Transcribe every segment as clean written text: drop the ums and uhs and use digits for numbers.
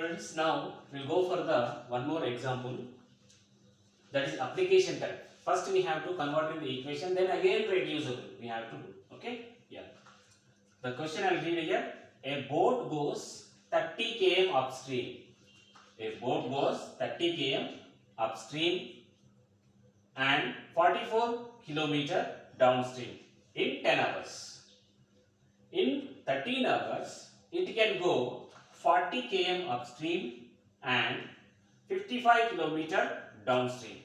Friends, now we'll go for the one more example, that is application type. First we have to convert in the equation, then again reducible we have to do. Okay? Yeah. The question I'll read here. A boat goes 30 km upstream. A boat goes 30 km upstream and 44 km downstream in 10 hours. In 13 hours, it can go 40 km upstream and 55 km downstream.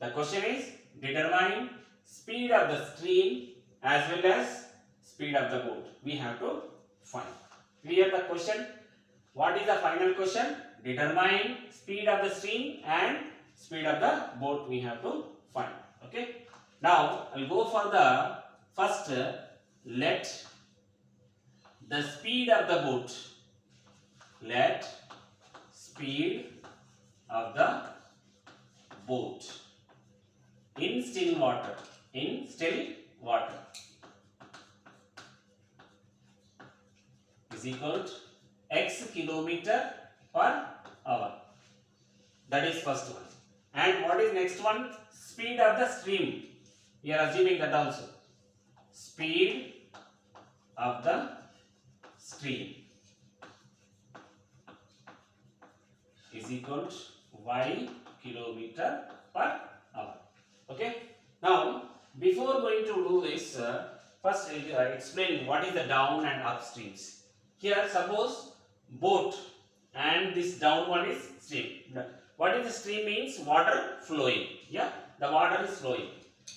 The question is, determine speed of the stream as well as speed of the boat. We have to find. Clear the question? What is the final question? Determine speed of the stream and speed of the boat we have to find. Okay. Now, I will go for the first. Let the speed of the boat. Let speed of the boat in still water. In still water is equal to x kilometer per hour. That is first one. And what is next one? Speed of the stream. We are assuming that also. Speed of the stream is equal to y kilometer per hour. Okay. Now, before going to do this, first explain what is the down and up streams. Here, suppose boat and this down one is stream. What is the stream means? Water flowing. Yeah, the water is flowing.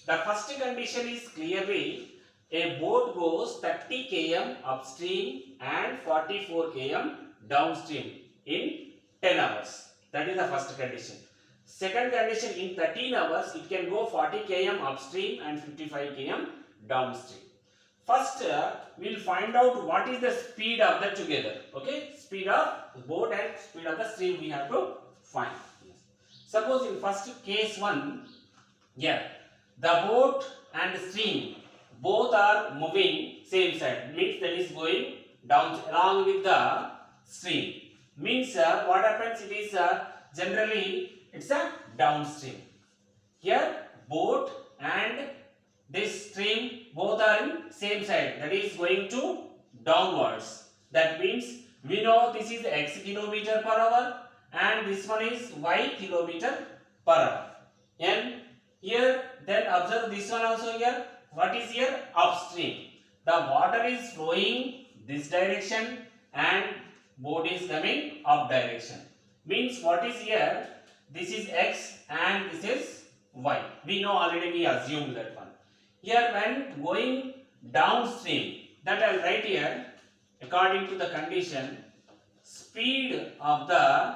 The first condition is clearly a boat goes 30 km upstream and 44 km downstream in 10 hours. That is the first condition. Second condition, in 13 hours it can go 40 km upstream and 55 km downstream. First, we will find out what is the speed of the together. Okay, speed of boat and speed of the stream we have to find. Suppose in first case one, yeah, the boat and stream both are moving same side, means that is going down along with the stream. Means what happens? It is generally it's a downstream. Here boat and this stream both are in same side, that is going to downwards. That means we know this is x kilometer per hour and this one is y kilometer per hour. And here then observe this one also here. What is here? Upstream. The water is flowing this direction and boat is coming up direction. Means what is here? This is x and this is y. We know already, we assumed that one. Here when going downstream, that I will write here according to the condition, speed of the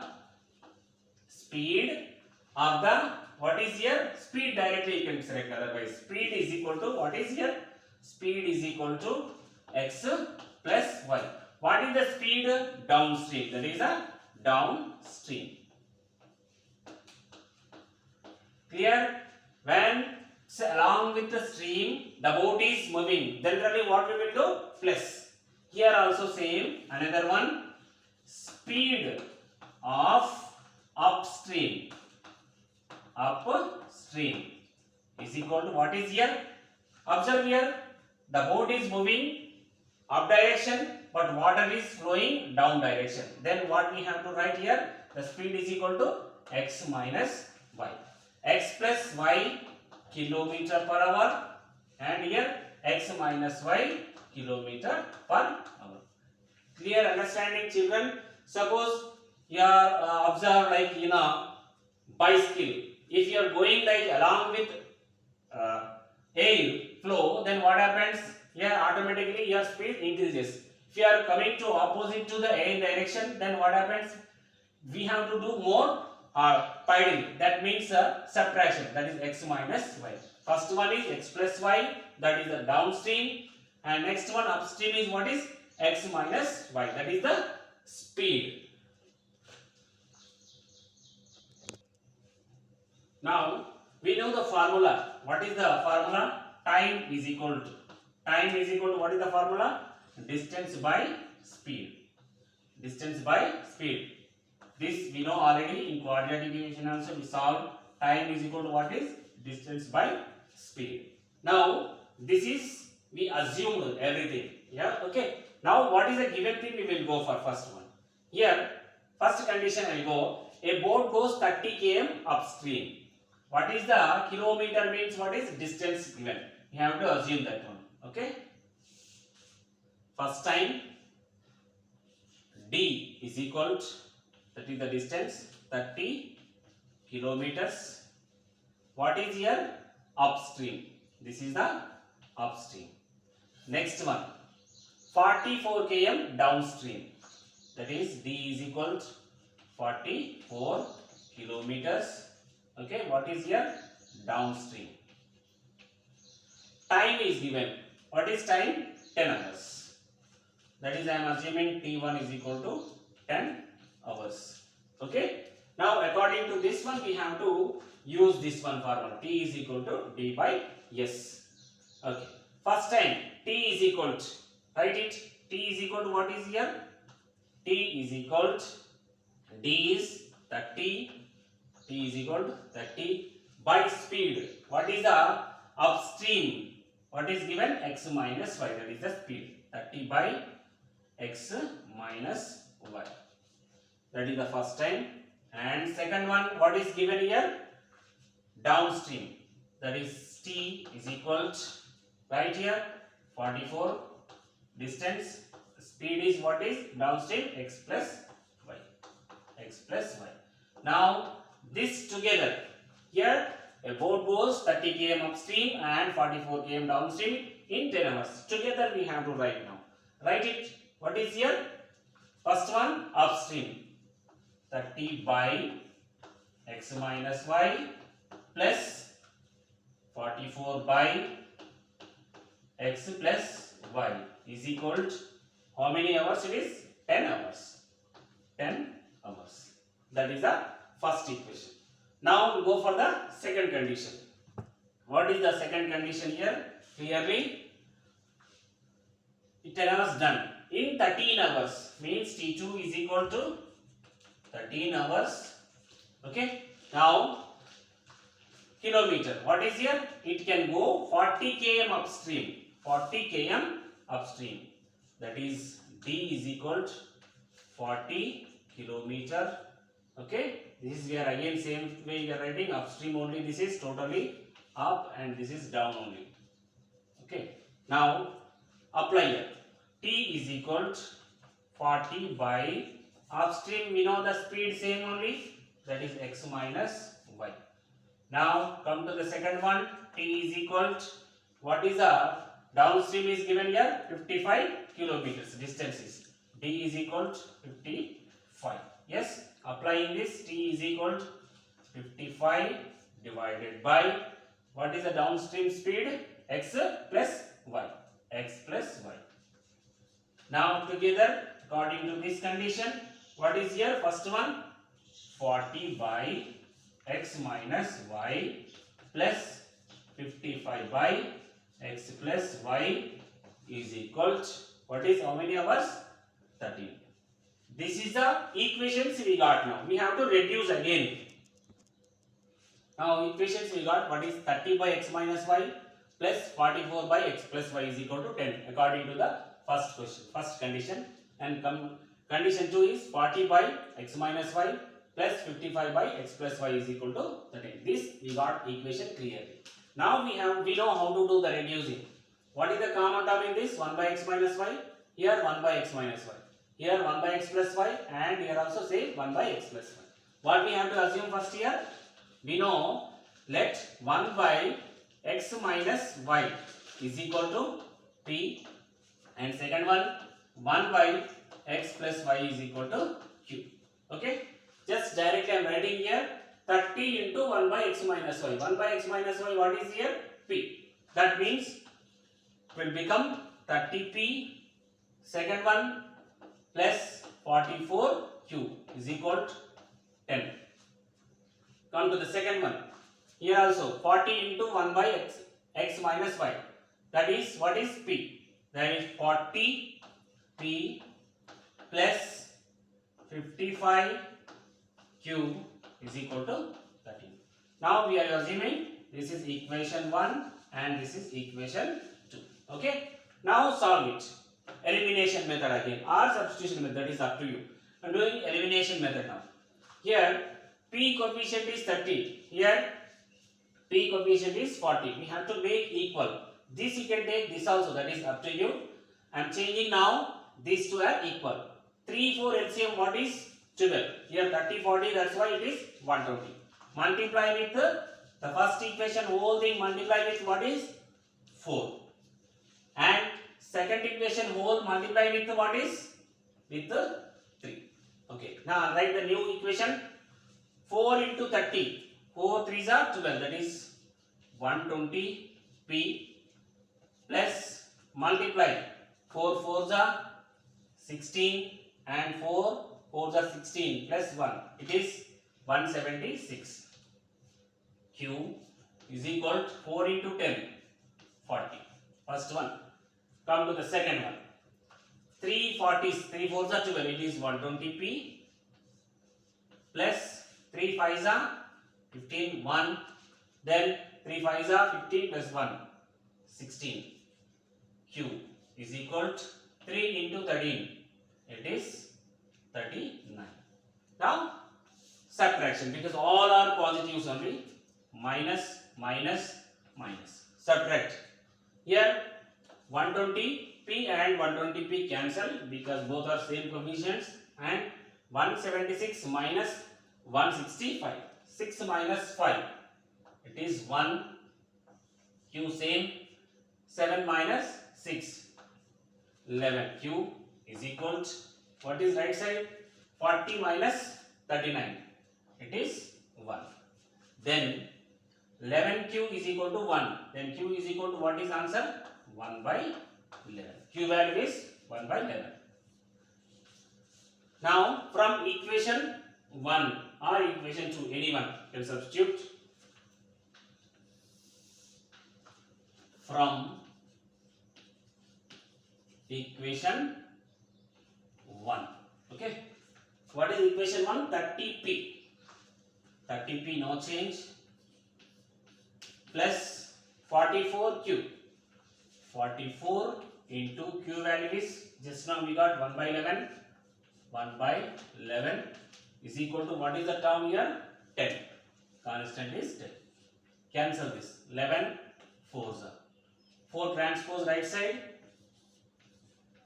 what is here? Speed directly you can select, otherwise speed is equal to what is here? Speed is equal to x plus y. What is the speed? Downstream. That is a downstream. Clear? When along with the stream the boat is moving, generally what we will do? Plus. Here also same. Another one, speed of upstream is equal to what is here? Observe here, the boat is moving up direction but water is flowing down direction. Then what we have to write here? The speed is equal to x minus y. X plus y kilometer per hour and here x minus y kilometer per hour. Clear understanding, children? Suppose you are observe like in a bicycle. If you are going like along with air flow, then what happens? Here automatically your speed increases. If you are coming to opposite to the air direction, then what happens? We have to do more piling. That means subtraction. That is x minus y. First one is x plus y. That is the downstream. And next one upstream is what is? X minus y. That is the speed. Now we know the formula. What is the formula? Time is equal to what is the formula? Distance by speed. Distance by speed. This we know already in quadratic equation also we solve time is equal to what is distance by speed. Now this is we assumed everything. Yeah, okay. Now what is the given thing we will go for first one. Here first condition I will go. A boat goes 30 km upstream. What is the kilometer means what is distance given. You have to assume that one. Okay. First time D is equal to, that is the distance 30 kilometers. What is here? Upstream. This is the upstream. Next one 44 km downstream. That is D is equal to 44 kilometers. Okay, what is here? Downstream. Time is given. What is time? 10 hours. That is I am assuming T1 is equal to 10 hours. Okay. Now according to this one we have to use this one formula. T is equal to D by S. Okay. First time T is equal to, write it. T is equal to what is here? T is equal to D is 30. T is equal to 30 by speed. What is the upstream? What is given? X minus y. That is the speed. 30 by X minus y. That is the first time. And second one, what is given here? Downstream. That is T is equal to, right here, 44 distance. Speed is what is? Downstream, X plus y. X plus y. Now this together, here a boat goes 30 km upstream and 44 km downstream in 10 hours. Together we have to write now. Write it. What is here? First one upstream. 30 by X minus y plus 44 by X plus y is equal to how many hours it is? 10 hours. 10 hours. That is the first equation. Now we go for the second condition. What is the second condition here? Clearly 10 hours done. In 13 hours means T2 is equal to 13 hours. Okay. Now kilometer. What is here? It can go 40 km upstream. 40 km upstream. That is D is equal to 40 kilometer. Okay. This is where again same way you are writing upstream only. This is totally up and this is down only. Okay. Now apply here. T is equal to 40 by upstream. We know the speed same only. That is X minus y. Now come to the second one. T is equal to, what is the downstream is given here? 55 kilometers. Distance is D is equal to 55. Yes. Applying this, T is equal to 55 divided by, what is the downstream speed? X plus y. X plus y. Now together, according to this condition, what is here? First one 40 by X minus y plus 55 by X plus y is equal to, what is how many hours? 13. This is the equations we got now. We have to reduce again. Now equations we got, what is 30 by X minus y plus 44 by X plus y is equal to 10 according to the first question, first condition. And condition 2 is 40 by X minus y plus 55 by X plus y is equal to 13. This we got equation clearly. Now we know how to do the reducing. What is the common term in this? 1 by X minus y. Here 1 by X minus y. Here 1 by X plus y, and here also say 1 by X plus y. What we have to assume first here? We know let 1 by X minus y is equal to P, and second one 1 by X plus y is equal to Q. Okay. Just directly I am writing here 30 into 1 by X minus y. 1 by X minus y, what is here? P. That means it will become 30P. Second one plus 44Q is equal to 10. Come to the second one. Here also 40 into 1 by X minus y. That is, what is P? That is 40P plus 55 Q is equal to 13. Now we are assuming this is equation 1 and this is equation 2. Okay. Now solve it. Elimination method again or substitution method is up to you. I am doing elimination method now. Here P coefficient is 30. Here P coefficient is 40. We have to make equal. This you can take, this also, that is up to you. I am changing now these two are equal. 3, 4 LCM what is 12. Here 30, 40, that's why it is 120. Multiply with the first equation, whole thing multiply with what is 4. And second equation whole multiply with what is with 3. Okay. Now write the new equation. 4 into 30. 4 3s are 12. That is 120 P plus multiply 4 4s are 16 and 4 4s are 16 plus 1. It is 176. Q is equal to 4 into 10 40. First one. Come to the second one. 3 40s, 3 4s are 12. It is 120 P plus 3 5s are 15 1. Then 3 5s are 15 plus 1 16. Q is equal to 3 into 13. It is 39. Now subtraction, because all are positives only. Minus minus minus. Subtract. Here 120 P and 120 P cancel because both are same coefficients, and 176 minus 165. 6 minus 5. It is 1. Q same. 7 minus 6. 11. Q is equal to, what is right side? 40 minus 39. It is 1. Then 11Q is equal to 1. Then Q is equal to, what is answer? 1 by 11. Q value is 1 by 11. Now from equation 1 or equation 2, anyone can substitute. From equation 1. Okay. What is equation 1? 30P. 30P no change. Plus 44Q. 44 into Q value is, just now we got 1 by 11. 1 by 11 is equal to, what is the term here? 10. Constant is 10. Cancel this. 11 4s are. 4 transpose right side.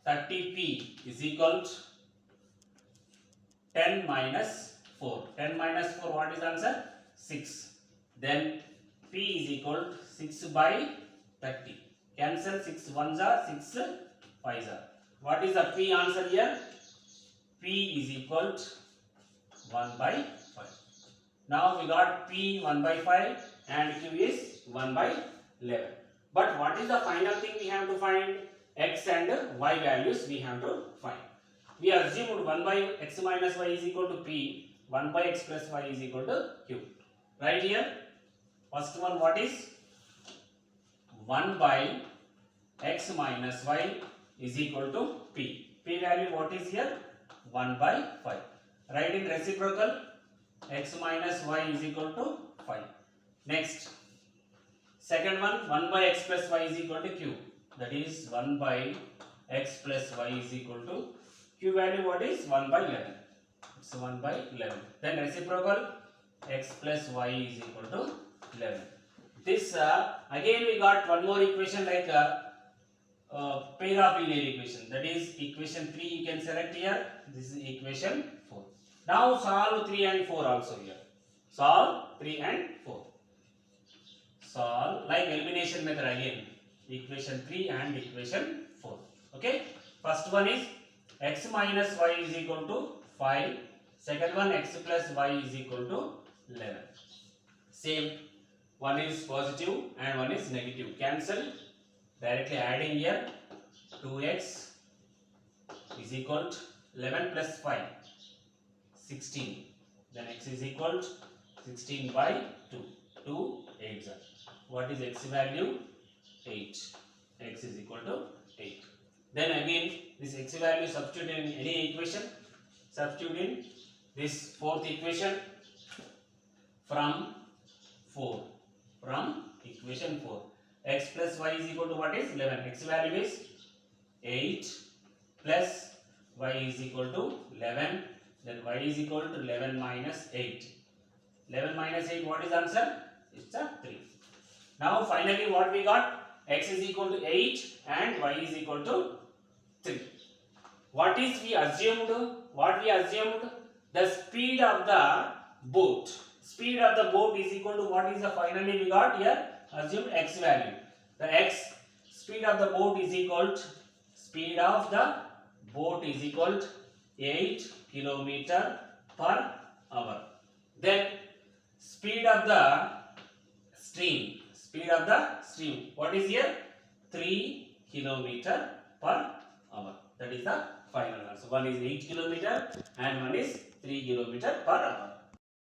30P is equal to 10 minus 4. 10 minus 4, what is answer? 6. Then P is equal to 6 by 30. Cancel 6 1s are, 6 5s are. What is the P answer here? P is equal to 1 by 5. Now we got P 1 by 5 and Q is 1 by 11. But what is the final thing we have to find? X and Y values we have to find. We assumed 1 by X minus Y is equal to P. 1 by X plus Y is equal to Q. Right here. First one, what is? 1 by X minus Y is equal to P. P value what is here? 1 by 5. Write in reciprocal. X minus Y is equal to 5. Next. Second one, 1 by X plus Y is equal to Q. That is 1 by X plus Y is equal to Q value what is? 1 by 11. It's 1 by 11. Then reciprocal. X plus Y is equal to 11. This again we got one more equation like pair of linear equation. That is equation 3 you can select here. This is equation 4. Now solve 3 and 4 also here. Solve 3 and 4. Solve like elimination method again. Equation 3 and equation 4. Okay. First one is X minus Y is equal to 5. Second one, X plus Y is equal to 11. Same. One is positive and one is negative. Cancel. Directly adding here. 2x is equal to 11 plus 5. 16. Then x is equal to 16 by 2. 2 8s are. What is x value? 8. X is equal to 8. Then again this x value substitute in any equation. Substitute in this fourth equation from 4. From equation 4. X plus y is equal to what is 11. X value is 8 plus y is equal to 11. Then y is equal to 11 minus 8. 11 minus 8, what is answer? It's a 3. Now finally what we got? X is equal to 8 and y is equal to 3. What is we assumed? What we assumed? The speed of the boat. Speed of the boat is equal to what is the finally we got here? Assume x value. The x speed of the boat is equal to 8 kilometer per hour. Then speed of the stream. What is here? 3 kilometer per hour. That is the final answer. One is 8 kilometer and one is 3 kilometer per hour.